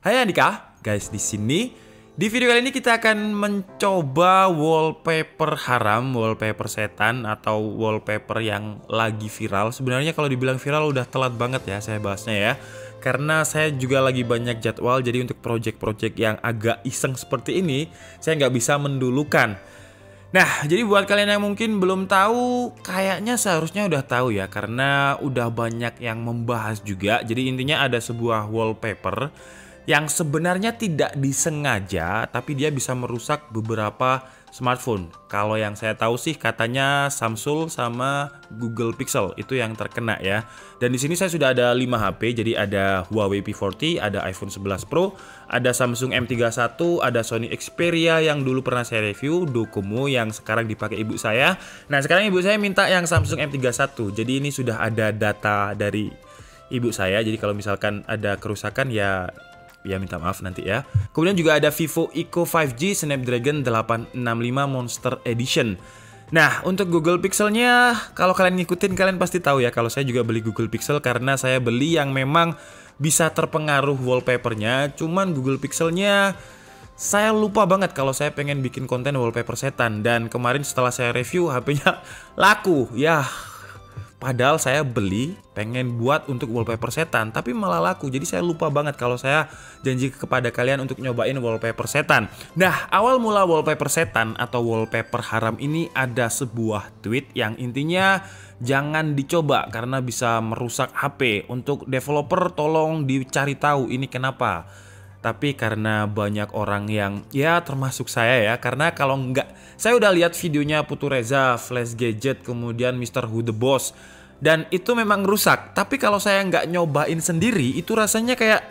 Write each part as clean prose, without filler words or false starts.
Hai Andika, guys di sini. Di video kali ini kita akan mencoba wallpaper haram, wallpaper setan atau wallpaper yang lagi viral. Sebenarnya kalau dibilang viral udah telat banget ya saya bahasnya ya. Karena saya juga lagi banyak jadwal, jadi untuk project-project yang agak iseng seperti ini saya nggak bisa mendulukan. Nah, jadi buat kalian yang mungkin belum tahu, kayaknya seharusnya udah tahu ya, karena udah banyak yang membahas juga. Jadi intinya ada sebuah wallpaper yang sebenarnya tidak disengaja, tapi dia bisa merusak beberapa smartphone. Kalau yang saya tahu sih katanya Samsung sama Google Pixel itu yang terkena ya. Dan di sini saya sudah ada 5 HP, jadi ada Huawei P40, ada iPhone 11 Pro, ada Samsung M31, ada Sony Xperia yang dulu pernah saya review, Docomo yang sekarang dipakai ibu saya. Nah, sekarang ibu saya minta yang Samsung M31. Jadi ini sudah ada data dari ibu saya. Jadi kalau misalkan ada kerusakan ya minta maaf nanti ya. Kemudian juga ada Vivo Eco 5G Snapdragon 865 Monster Edition. Nah, untuk Google Pixelnya, kalau kalian ngikutin kalian pasti tahu ya, kalau saya juga beli Google Pixel karena saya beli yang memang bisa terpengaruh wallpapernya. Cuman Google Pixelnya saya lupa banget kalau saya pengen bikin konten wallpaper setan. Dan kemarin setelah saya review HP-nya laku ya. Padahal saya beli pengen buat untuk wallpaper setan, tapi malah laku. Jadi saya lupa banget kalau saya janji kepada kalian untuk nyobain wallpaper setan. Nah, awal mula wallpaper setan atau wallpaper haram ini ada sebuah tweet yang intinya jangan dicoba karena bisa merusak HP. Untuk developer tolong dicari tahu ini kenapa. Tapi karena banyak orang yang ya termasuk saya ya, karena kalau enggak, saya udah lihat videonya Putu Reza, Flash Gadget, kemudian Mr. Who The Boss, dan itu memang rusak. Tapi kalau saya nggak nyobain sendiri, itu rasanya kayak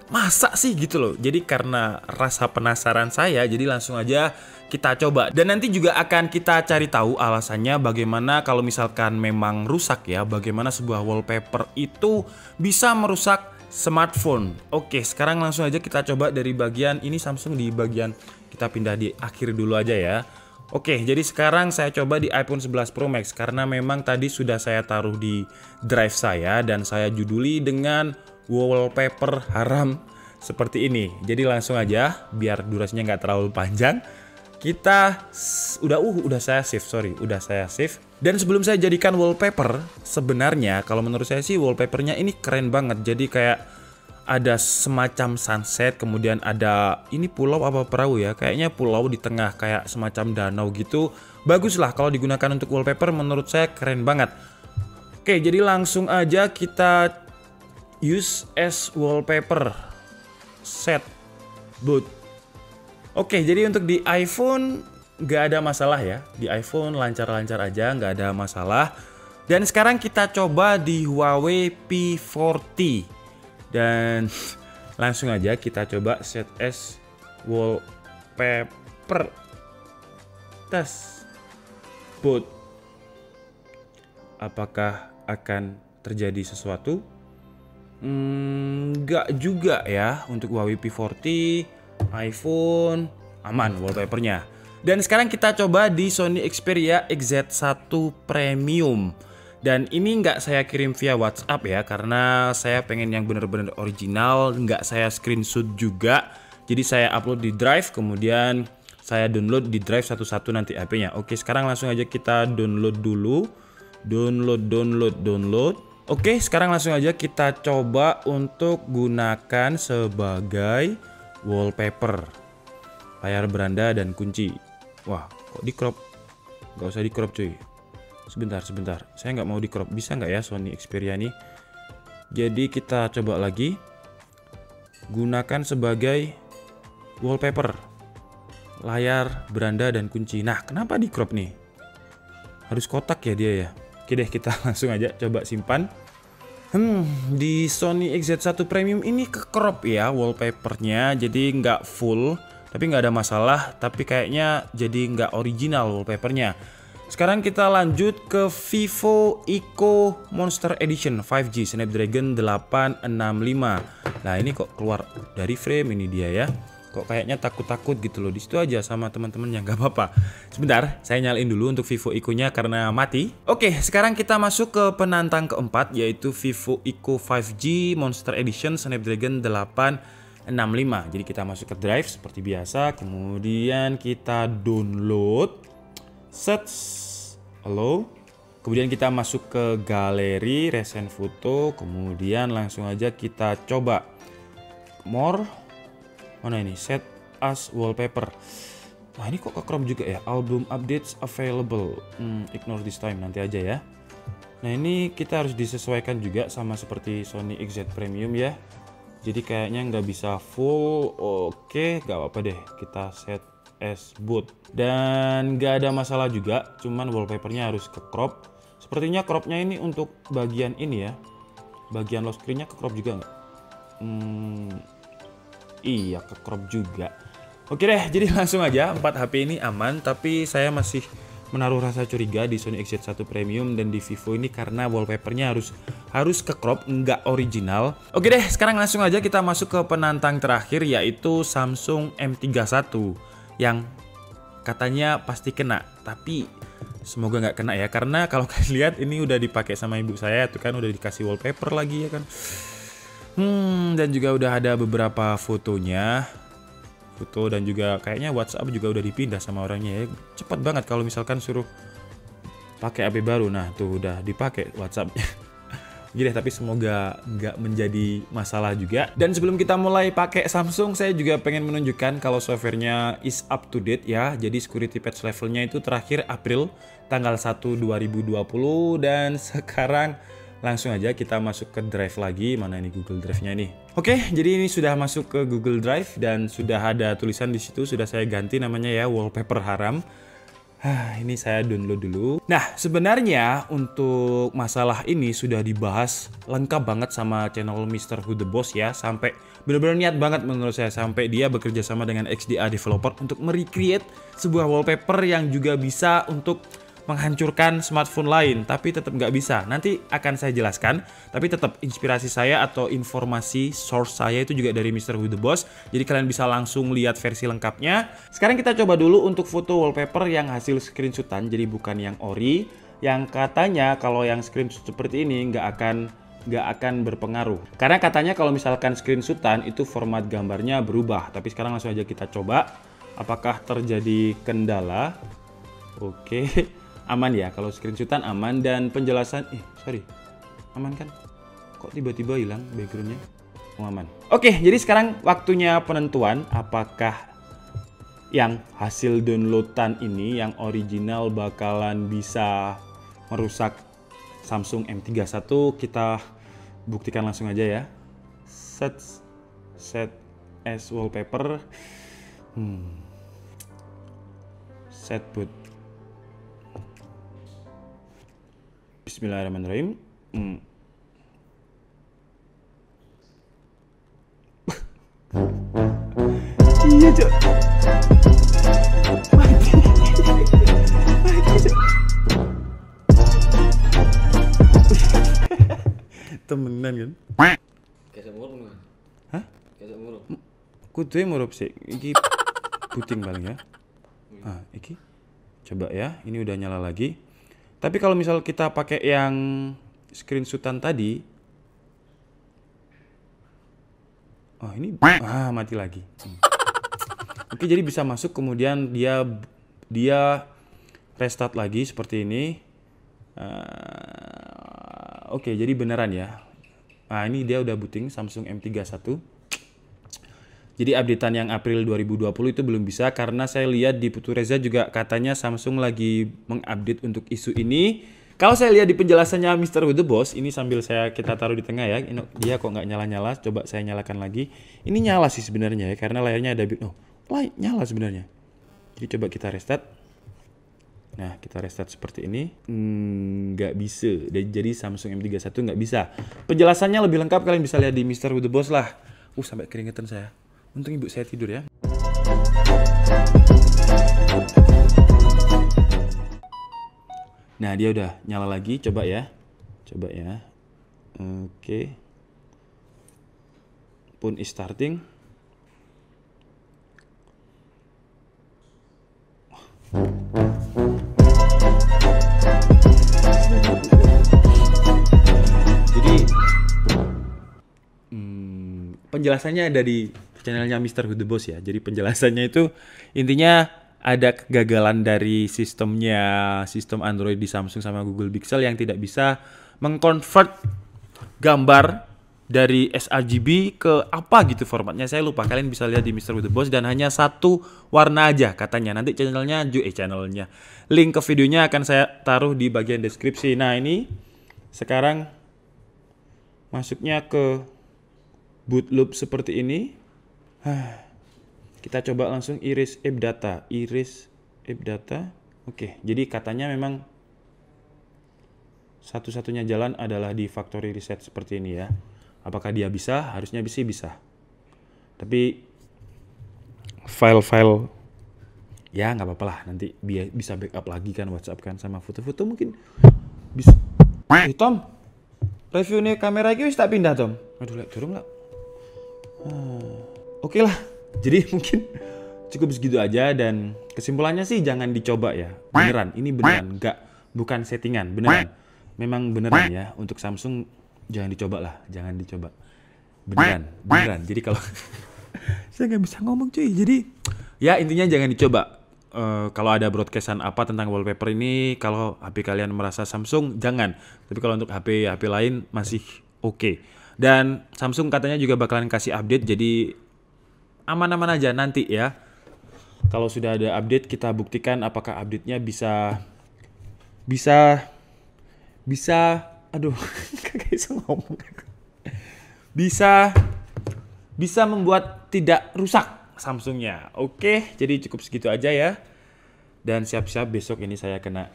masa sih gitu loh. Jadi karena rasa penasaran saya, jadi langsung aja kita coba. Dan nanti juga akan kita cari tahu alasannya bagaimana kalau misalkan memang rusak ya, bagaimana sebuah wallpaper itu bisa merusak smartphone. Oke, sekarang langsung aja kita coba dari bagian ini. Samsung di bagian, kita pindah di akhir dulu aja ya. Oke, jadi sekarang saya coba di iPhone 11 Pro Max karena memang tadi sudah saya taruh di drive saya dan saya juduli dengan wallpaper haram seperti ini. Jadi langsung aja biar durasinya nggak terlalu panjang. Kita udah saya save. Dan sebelum saya jadikan wallpaper, sebenarnya kalau menurut saya sih wallpapernya ini keren banget. Jadi kayak ada semacam sunset, kemudian ada ini pulau apa perahu ya, kayaknya pulau di tengah kayak semacam danau gitu. Bagus lah kalau digunakan untuk wallpaper, menurut saya keren banget. Oke, jadi langsung aja kita use as wallpaper set boot. Oke, jadi untuk di iPhone nggak ada masalah ya. Di iPhone lancar-lancar aja, nggak ada masalah. Dan sekarang kita coba di Huawei P40. Dan langsung aja kita coba set as wallpaper test boot. Apakah akan terjadi sesuatu? Nggak juga ya. Untuk Huawei P40 iPhone aman wallpapernya. Dan sekarang kita coba di Sony Xperia XZ1 Premium. Dan ini nggak saya kirim via WhatsApp ya, karena saya pengen yang bener-bener original, nggak saya screenshot juga. Jadi saya upload di drive, kemudian saya download di drive satu-satu nanti HP-nya. Oke, sekarang langsung aja kita download dulu. Download. Oke, sekarang langsung aja kita coba untuk gunakan sebagai wallpaper layar beranda dan kunci. Wah, kok di crop? Gak usah di crop cuy. Sebentar. Saya nggak mau di crop. Bisa nggak ya Sony Xperia nih? Jadi kita coba lagi. Gunakan sebagai wallpaper layar beranda dan kunci. Nah, kenapa di crop nih? Harus kotak ya dia ya. Oke deh, kita langsung aja coba simpan. Di Sony XZ1 Premium ini ke crop ya wallpapernya, jadi nggak full, tapi nggak ada masalah. Tapi kayaknya jadi nggak original wallpapernya. Sekarang kita lanjut ke Vivo Eco Monster Edition 5G Snapdragon 865. Nah, ini kok keluar dari frame ini dia ya. Kok kayaknya takut-takut gitu loh. Di situ aja sama teman-teman yang nggak apa-apa. Sebentar, saya nyalain dulu untuk Vivo Eco-nya karena mati. Oke, sekarang kita masuk ke penantang keempat, yaitu Vivo Eco 5G Monster Edition Snapdragon 865. 65. Jadi kita masuk ke drive seperti biasa, kemudian kita download, halo, kemudian kita masuk ke galeri, recent foto, kemudian langsung aja kita coba more, mana ini, set as wallpaper. Nah ini kok ke crop juga ya, album updates available, ignore this time, nanti aja ya. Nah ini kita harus disesuaikan juga sama seperti Sony XZ Premium ya. Jadi kayaknya nggak bisa full, oke, nggak apa-apa deh, kita set as boot. Dan nggak ada masalah juga, cuman wallpapernya harus ke crop. Sepertinya cropnya ini untuk bagian ini ya, bagian lock screen-nya ke crop juga nggak? Iya ke crop juga. Oke deh, jadi langsung aja 4 HP ini aman, tapi saya masih menaruh rasa curiga di Sony XZ1 Premium dan di Vivo ini karena wallpapernya harus ke crop, nggak original. Oke deh, sekarang langsung aja kita masuk ke penantang terakhir yaitu Samsung M31 yang katanya pasti kena, tapi semoga nggak kena ya, karena kalau kalian lihat ini udah dipakai sama ibu saya tuh kan, udah dikasih wallpaper lagi ya kan. Dan juga udah ada beberapa fotonya, dan juga kayaknya WhatsApp juga udah dipindah sama orangnya ya. Cepat banget kalau misalkan suruh pakai HP baru. Nah tuh udah dipakai WhatsAppnya. Gini deh, tapi semoga nggak menjadi masalah juga. Dan sebelum kita mulai pakai Samsung, saya juga pengen menunjukkan kalau softwarenya is up to date ya. Jadi security patch levelnya itu terakhir April tanggal 1 2020, dan sekarang langsung aja kita masuk ke drive lagi. Mana ini Google Drive-nya nih. Oke, jadi ini sudah masuk ke Google Drive dan sudah ada tulisan di situ, sudah saya ganti namanya ya, wallpaper haram. Ini saya download dulu. Nah, sebenarnya untuk masalah ini sudah dibahas lengkap banget sama channel Mr. Who The Boss ya, sampai benar-benar niat banget menurut saya, sampai dia bekerja sama dengan XDA developer untuk merecreate sebuah wallpaper yang juga bisa untuk menghancurkan smartphone lain, tapi tetap nggak bisa. Nanti akan saya jelaskan, tapi tetap inspirasi saya atau informasi source saya itu juga dari Mr. Who The Boss. Jadi kalian bisa langsung lihat versi lengkapnya. Sekarang kita coba dulu untuk foto wallpaper yang hasil screenshotan, jadi bukan yang ori. Yang katanya kalau yang screenshot seperti ini nggak akan berpengaruh. Karena katanya kalau misalkan screenshotan itu format gambarnya berubah. Tapi sekarang langsung aja kita coba apakah terjadi kendala. Oke. Aman ya, kalau screenshotan aman, dan penjelasan aman kan? Kok tiba-tiba hilang backgroundnya? Aman. Oke, jadi sekarang waktunya penentuan apakah yang hasil downloadan ini yang original bakalan bisa merusak Samsung M31. Kita buktikan langsung aja ya. Set as wallpaper. Set boot. Bismillahirrahmanirrahim. Iya, Cok. Mati, Cok. Temenan kan? Kayak murup nih. Hah? Kayak murup. Kudunya murup sih. Iki puting paling ya. Iki. Coba ya, ini udah nyala lagi. Tapi kalau misal kita pakai yang screenshotan tadi, ini mati lagi. Oke, jadi bisa masuk, kemudian dia restart lagi seperti ini. Oke, jadi beneran ya. Ini dia udah booting Samsung M31. Jadi updatean yang April 2020 itu belum bisa, karena saya lihat di Putu Reza juga katanya Samsung lagi mengupdate untuk isu ini. Kalau saya lihat di penjelasannya Mr. Who The Boss, ini sambil kita taruh di tengah ya, dia kok nggak nyala-nyala, coba saya nyalakan lagi. Ini nyala sih sebenarnya ya, karena layarnya ada nyala sebenarnya. Jadi coba kita restart. Nah, kita restart seperti ini. Nggak bisa. Jadi Samsung M31 nggak bisa. Penjelasannya lebih lengkap kalian bisa lihat di Mr. Who The Boss lah. Sampai keringetan saya. Untung ibu saya tidur ya. Nah, dia udah nyala lagi. Coba ya. Oke. Phone is starting. Jadi penjelasannya ada di channelnya Mr. Who The Boss ya. Jadi penjelasannya itu intinya ada kegagalan dari sistem Android di Samsung sama Google Pixel yang tidak bisa mengkonvert gambar dari sRGB ke apa gitu formatnya, saya lupa. Kalian bisa lihat di Mr. Who The Boss, dan hanya satu warna aja katanya. Nanti channelnya link ke videonya akan saya taruh di bagian deskripsi. Nah ini sekarang masuknya ke boot loop seperti ini. Kita coba langsung iris app data. Oke, jadi katanya memang satu-satunya jalan adalah di factory reset seperti ini ya. Apakah dia bisa? Harusnya bisa. Tapi file-file ya nggak apa-apa lah, nanti bisa backup lagi kan WhatsApp kan, sama foto-foto mungkin bisa. Tom, reviewnya kamera ini wis tak pindah Tom. Aduh, turun lah. Oke lah. Jadi mungkin cukup segitu aja, dan kesimpulannya sih jangan dicoba ya. Beneran, ini beneran, bukan settingan, beneran. Memang beneran ya, untuk Samsung jangan dicoba. Beneran. Jadi kalau saya nggak bisa ngomong cuy. Jadi ya intinya jangan dicoba. Kalau ada broadcastan apa tentang wallpaper ini, kalau HP kalian merasa Samsung, jangan. Tapi kalau untuk HP lain masih oke. Dan Samsung katanya juga bakalan kasih update, jadi aman-aman aja nanti ya. Kalau sudah ada update, kita buktikan apakah update-nya bisa aduh, kagak bisa ngomong. Bisa membuat tidak rusak Samsungnya. Oke, jadi cukup segitu aja ya. Dan siap-siap besok ini saya kena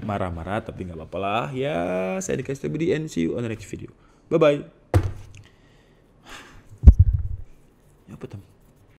marah-marah, tapi nggak apa-apa lah ya. Saya dikasih tahu di and see you on the next video. Bye bye. Apa Tom?